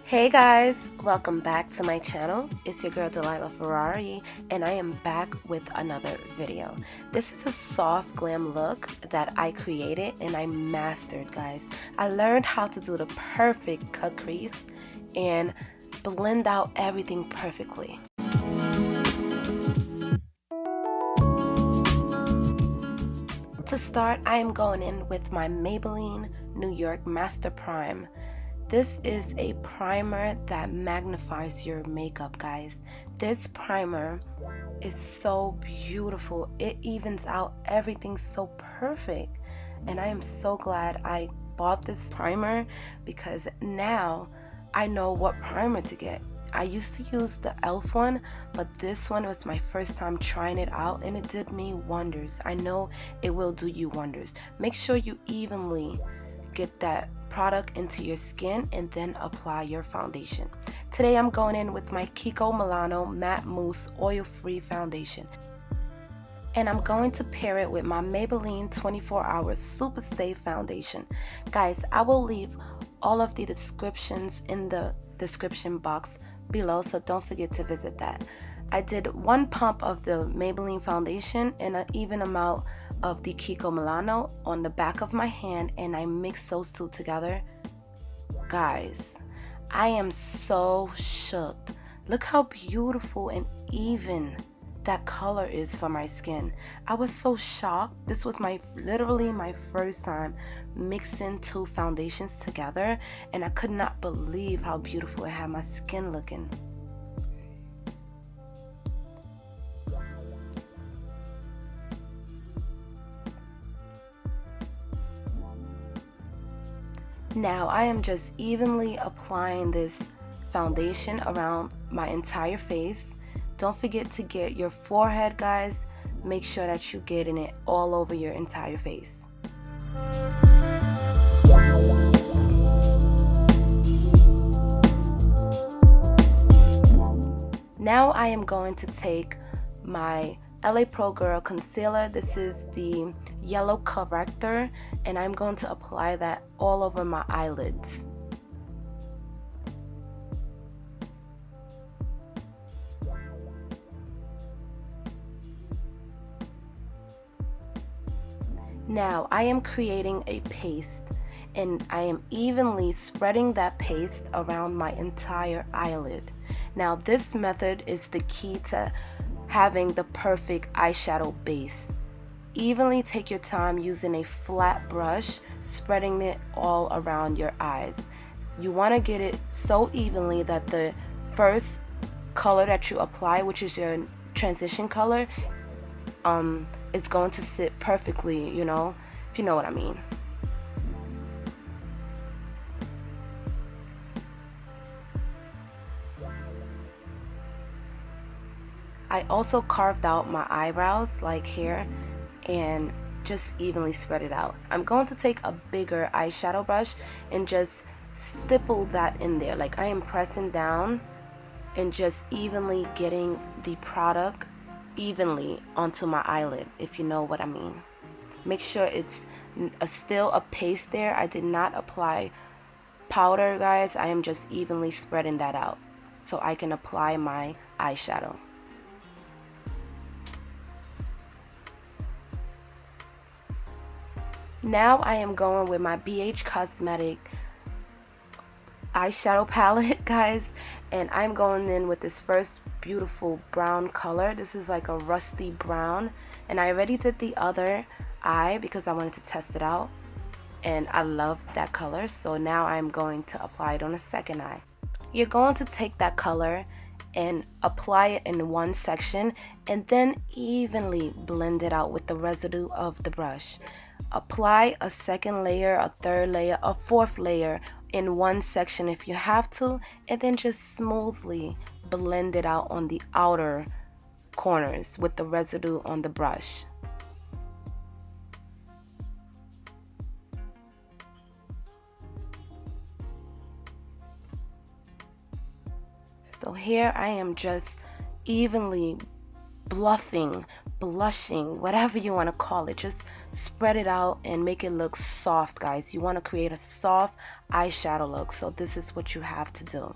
Hey guys, welcome back to my channel. It's your girl Delilah Ferrari and I am back with another video. This is a soft glam look that I created and I mastered, guys. I learned how to do the perfect cut crease and blend out everything perfectly. To start, I am going in with my Maybelline New York Master Prime. This is a primer that magnifies your makeup, guys. This primer is so beautiful. It evens out everything so perfect. And I am so glad I bought this primer because now I know what primer to get. I used to use the e.l.f. one, but this one was my first time trying it out and it did me wonders. I know it will do you wonders. Make sure you evenly get that product into your skin and then apply your foundation. Today I'm going in with my Kiko Milano May Mousse oil-free foundation. And I'm going to pair it with my Maybelline 24 Hour Super Stay foundation. Guys, I will leave all of the descriptions in the description box below, so don't forget to visit that. I did one pump of the Maybelline foundation and an even amount of the Kiko Milano on the back of my hand, and I mixed those two together. Guys, I am so shook. Look how beautiful and even that color is for my skin. I was so shocked. This was literally my first time mixing two foundations together, and I could not believe how beautiful it had my skin looking. Now I am just evenly applying this foundation around my entire face. Don't forget to get your forehead, guys. Make sure that you're getting it all over your entire face. Now I am going to take my LA Pro Girl concealer. This is the yellow corrector, and I'm going to apply that all over my eyelids. Now I am creating a paste and I am evenly spreading that paste around my entire eyelid. Now this method is the key to having the perfect eyeshadow base. Evenly take your time using a flat brush, spreading it all around your eyes. You want to get it so evenly that the first color that you apply, which is your transition color, is going to sit perfectly, you know, if you know what I mean. I also carved out my eyebrows like here and just evenly spread it out. I'm going to take a bigger eyeshadow brush and just stipple that in there. Like I am pressing down and just evenly getting the product evenly onto my eyelid, if you know what I mean. Make sure it's still a paste there. I did not apply powder, guys. I am just evenly spreading that out so I can apply my eyeshadow. Now I am going with my BH Cosmetic eyeshadow palette, guys, and I'm going in with this first beautiful brown color. This is like a rusty brown, and I already did the other eye because I wanted to test it out, and I love that color, so now I'm going to apply it on the second eye. You're going to take that color and apply it in one section and then evenly blend it out with the residue of the brush. Apply a second layer, a third layer, a fourth layer in one section if you have to, and then just smoothly blend it out on the outer corners with the residue on the brush. So here I am just evenly blushing, whatever you want to call it, just spread it out and make it look soft, guys. You want to create a soft eyeshadow look, so this is what you have to do.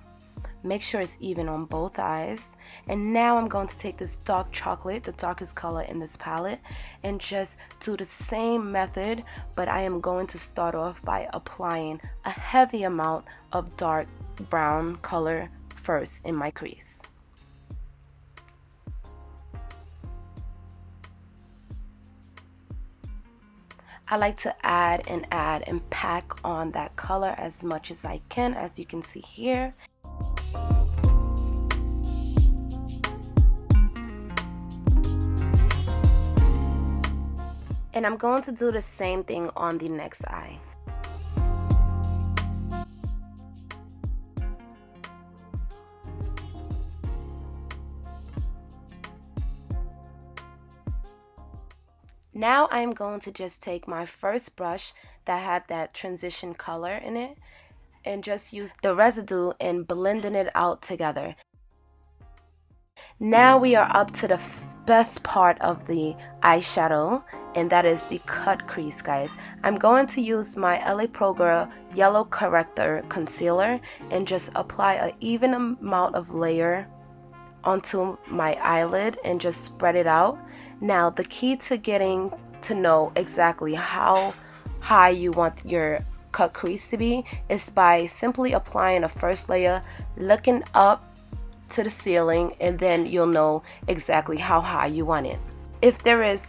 Make sure it's even on both eyes. And now I'm going to take this dark chocolate, the darkest color in this palette, and just do the same method, but I am going to start off by applying a heavy amount of dark brown color first in my crease. I like to add and pack on that color as much as I can, as you can see here. And I'm going to do the same thing on the next eye. Now I'm going to just take my first brush that had that transition color in it and just use the residue and blending it out together. Now we are up to the best part of the eyeshadow, and that is the cut crease, guys. I'm going to use my LA Pro Girl Yellow Corrector Concealer and just apply an even amount of layer onto my eyelid and just spread it out. Now the key to getting to know exactly how high you want your cut crease to be is by simply applying a first layer, looking up to the ceiling, and then you'll know exactly how high you want it. If there is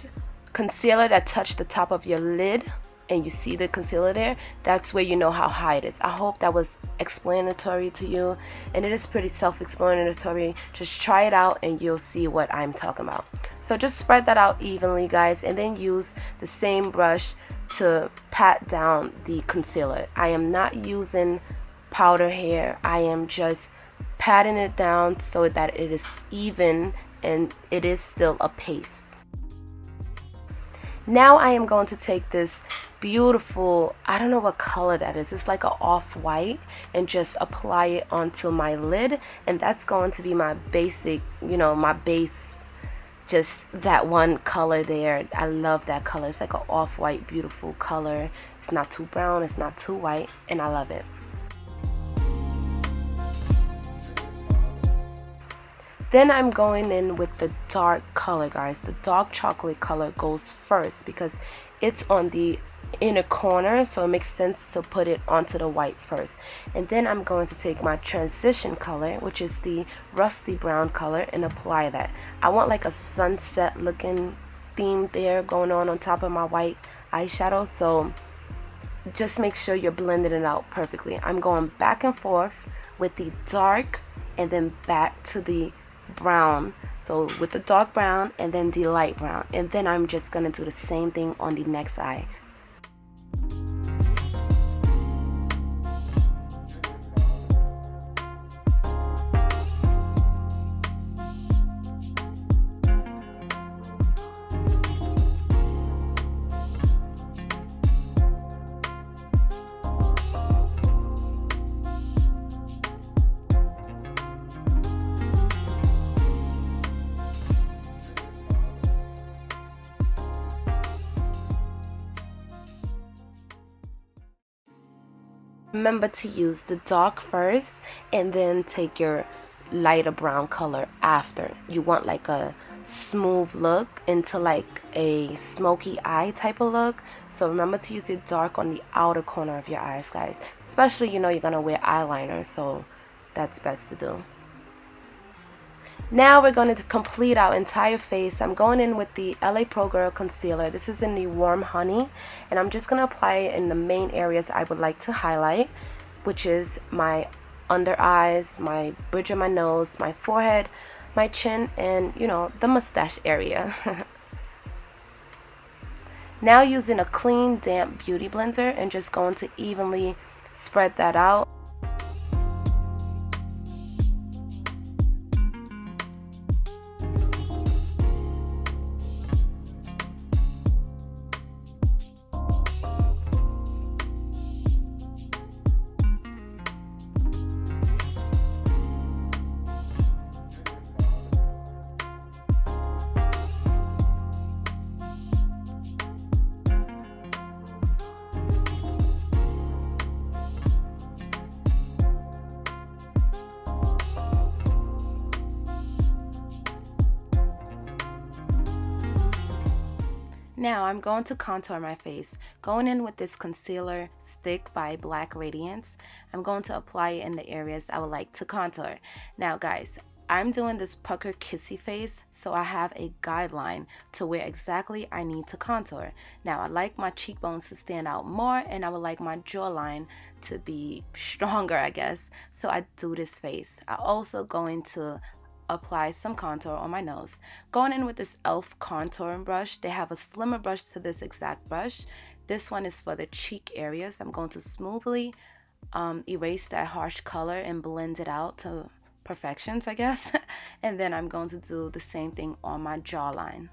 concealer that touched the top of your lid and you see the concealer there, that's where you know how high it is. I hope that was explanatory to you, and it is pretty self-explanatory. Just try it out and you'll see what I'm talking about. So just spread that out evenly, guys, and then use the same brush to pat down the concealer. I am not using powder here. I am just patting it down so that it is even and it is still a paste. Now I am going to take this beautiful, I don't know what color that is, it's like an off-white, and just apply it onto my lid, and that's going to be my basic, you know, my base, just that one color there. I love that color. It's like an off-white beautiful color. It's not too brown, it's not too white, and I love it. Then I'm going in with the dark color, guys. The dark chocolate color goes first because it's on the inner corner, so it makes sense to put it onto the white first. And then I'm going to take my transition color, which is the rusty brown color, and apply that. I want like a sunset looking theme there going on top of my white eyeshadow, so just make sure you're blending it out perfectly. I'm going back and forth with the dark and then back to the brown, so with the dark brown and then the light brown, and then I'm just gonna do the same thing on the next eye. Remember to use the dark first and then take your lighter brown color after. You want like a smooth look into like a smoky eye type of look, so remember to use your dark on the outer corner of your eyes, guys, especially, you know, you're gonna wear eyeliner, so that's best to do. Now we're going to complete our entire face. I'm going in with the LA Pro Girl concealer. This is in the Warm Honey, and I'm just going to apply it in the main areas I would like to highlight, which is my under eyes, my bridge of my nose, my forehead, my chin, and, you know, the mustache area. Now using a clean, damp beauty blender and just going to evenly spread that out. Now I'm going to contour my face. Going in with this concealer stick by Black Radiance, I'm going to apply it in the areas I would like to contour. Now guys, I'm doing this pucker kissy face, so I have a guideline to where exactly I need to contour. Now I like my cheekbones to stand out more, and I would like my jawline to be stronger, I guess. So I do this face. I'm also going to apply some contour on my nose. Going in with this e.l.f. contouring brush. They have a slimmer brush to this exact brush. This one is for the cheek areas. I'm going to smoothly erase that harsh color and blend it out to perfections, I guess. And then I'm going to do the same thing on my jawline.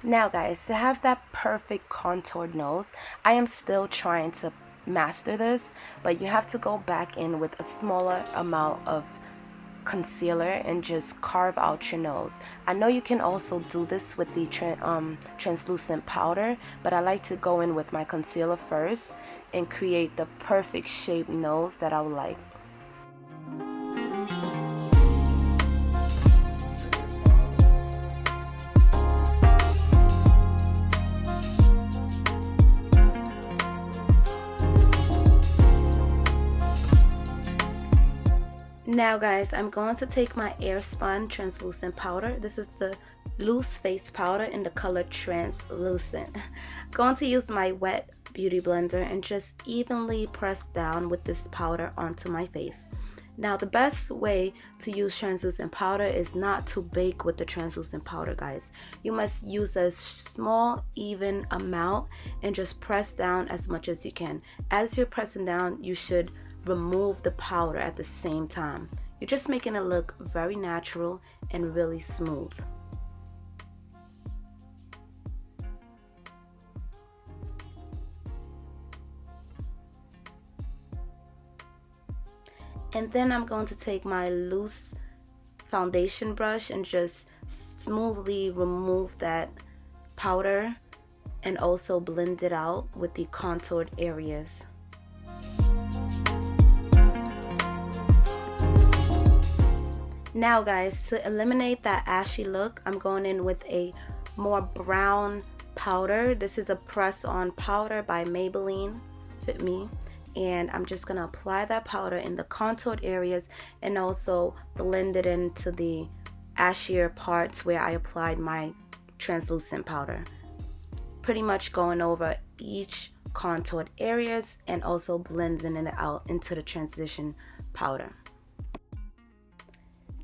Now guys, to have that perfect contoured nose, I am still trying to master this, but you have to go back in with a smaller amount of concealer and just carve out your nose. I know you can also do this with the translucent powder, but I like to go in with my concealer first and create the perfect shaped nose that I would like. Now guys, I'm going to take my Airspun translucent powder. This is the loose face powder in the color translucent. I'm going to use my wet beauty blender and just evenly press down with this powder onto my face. Now the best way to use translucent powder is not to bake with the translucent powder, guys. You must use a small even amount and just press down as much as you can. As you're pressing down, you should remove the powder at the same time. You're just making it look very natural and really smooth. And then I'm going to take my loose foundation brush and just smoothly remove that powder and also blend it out with the contoured areas. Now guys, to eliminate that ashy look, I'm going in with a more brown powder. This is a press-on powder by Maybelline FIT Me. And I'm just going to apply that powder in the contoured areas and also blend it into the ashier parts where I applied my translucent powder. Pretty much going over each contoured areas and also blending it out into the transition powder.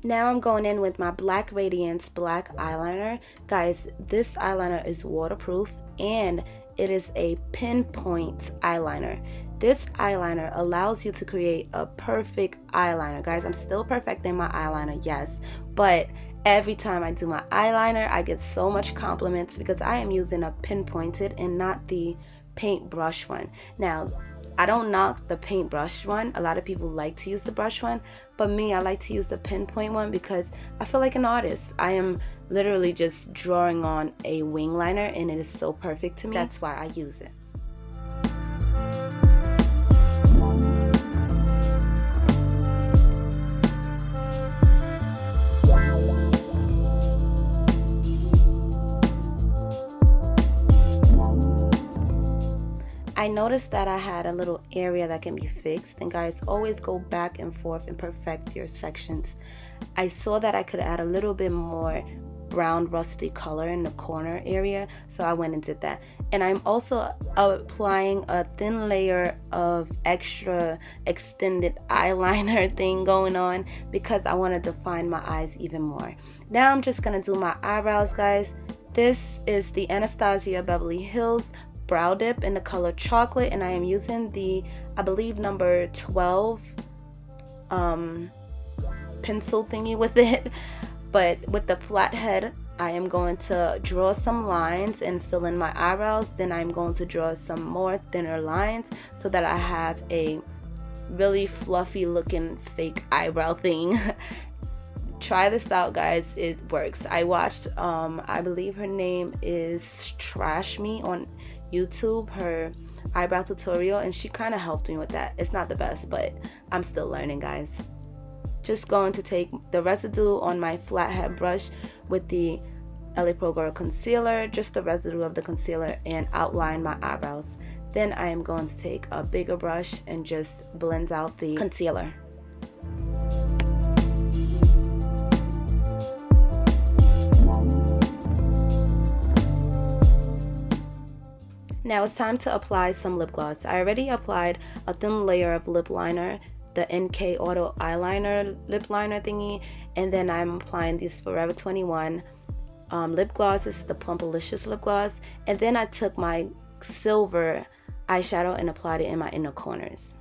Now I'm going in with my Black Radiance black eyeliner. Guys, this eyeliner is waterproof and it is a pinpoint eyeliner. This eyeliner allows you to create a perfect eyeliner. Guys, I'm still perfecting my eyeliner, yes, but every time I do my eyeliner, I get so much compliments because I am using a pinpointed and not the paintbrush one. Now, I don't knock the paintbrush one. A lot of people like to use the brush one, but me, I like to use the pinpoint one because I feel like an artist. I am literally just drawing on a wing liner and it is so perfect to me. That's why I use it. I noticed that I had a little area that can be fixed, and guys, always go back and forth and perfect your sections. I saw that I could add a little bit more brown rusty color in the corner area, so I went and did that. And I'm also applying a thin layer of extra extended eyeliner thing going on because I want to define my eyes even more. Now I'm just gonna do my eyebrows, guys. This is the Anastasia Beverly Hills brow dip in the color chocolate, and I am using the, I believe, number 12 pencil thingy with it. But with the flat head, I am going to draw some lines and fill in my eyebrows. Then I'm going to draw some more thinner lines so that I have a really fluffy looking fake eyebrow thing. try this out, guys. It works. I watched I believe her name is Trash Me on YouTube, her eyebrow tutorial, and she kind of helped me with that. It's not the best, but I'm still learning, guys. Just going to take the residue on my flathead brush with the LA Pro Girl concealer, just the residue of the concealer, and outline my eyebrows. Then I am going to take a bigger brush and just blend out the concealer. Now it's time to apply some lip gloss. I already applied a thin layer of lip liner, the NK Auto Eyeliner lip liner thingy, and then I'm applying this Forever 21 lip gloss. This is the Plumpalicious lip gloss, and then I took my silver eyeshadow and applied it in my inner corners.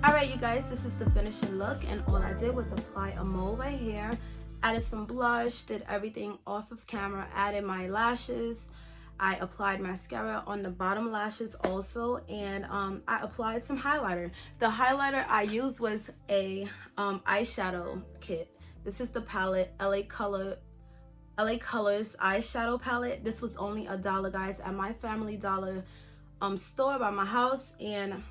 Alright you guys, this is the finishing look, and all I did was apply a mole right here, added some blush, did everything off of camera, added my lashes. I applied mascara on the bottom lashes also, and I applied some highlighter. The highlighter I used was a eyeshadow kit. This is the palette, LA Colors eyeshadow palette. This was only $1, guys, at my Family Dollar store by my house. And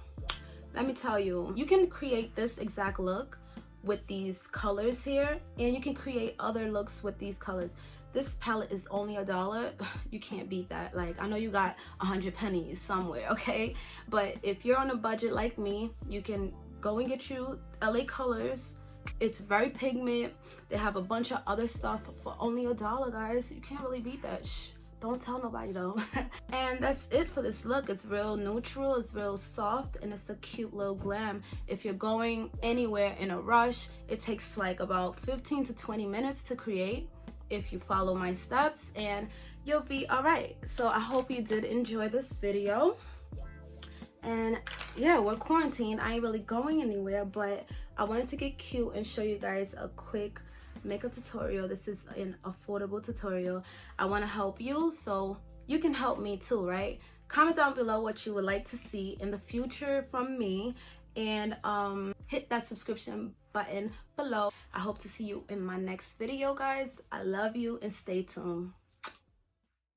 let me tell you, you can create this exact look with these colors here, and you can create other looks with these colors. This palette is only $1. You can't beat that. Like, I know you got 100 pennies somewhere, okay? But if you're on a budget like me, you can go and get you LA Colors. It's very pigment. They have a bunch of other stuff for only $1, guys. You can't really beat that. Shh. Don't tell nobody though. And that's it for this look. It's real neutral, it's real soft, and it's a cute little glam. If you're going anywhere in a rush, it takes like about 15 to 20 minutes to create if you follow my steps, and you'll be all right. So I hope you did enjoy this video. And yeah, we're quarantined. I ain't really going anywhere, but I wanted to get cute and show you guys a quick makeup tutorial. This is an affordable tutorial. I want to help you, so you can help me too, right? Comment down below what you would like to see in the future from me, and hit that subscription button below. I hope to see you in my next video, guys. I love you, and stay tuned.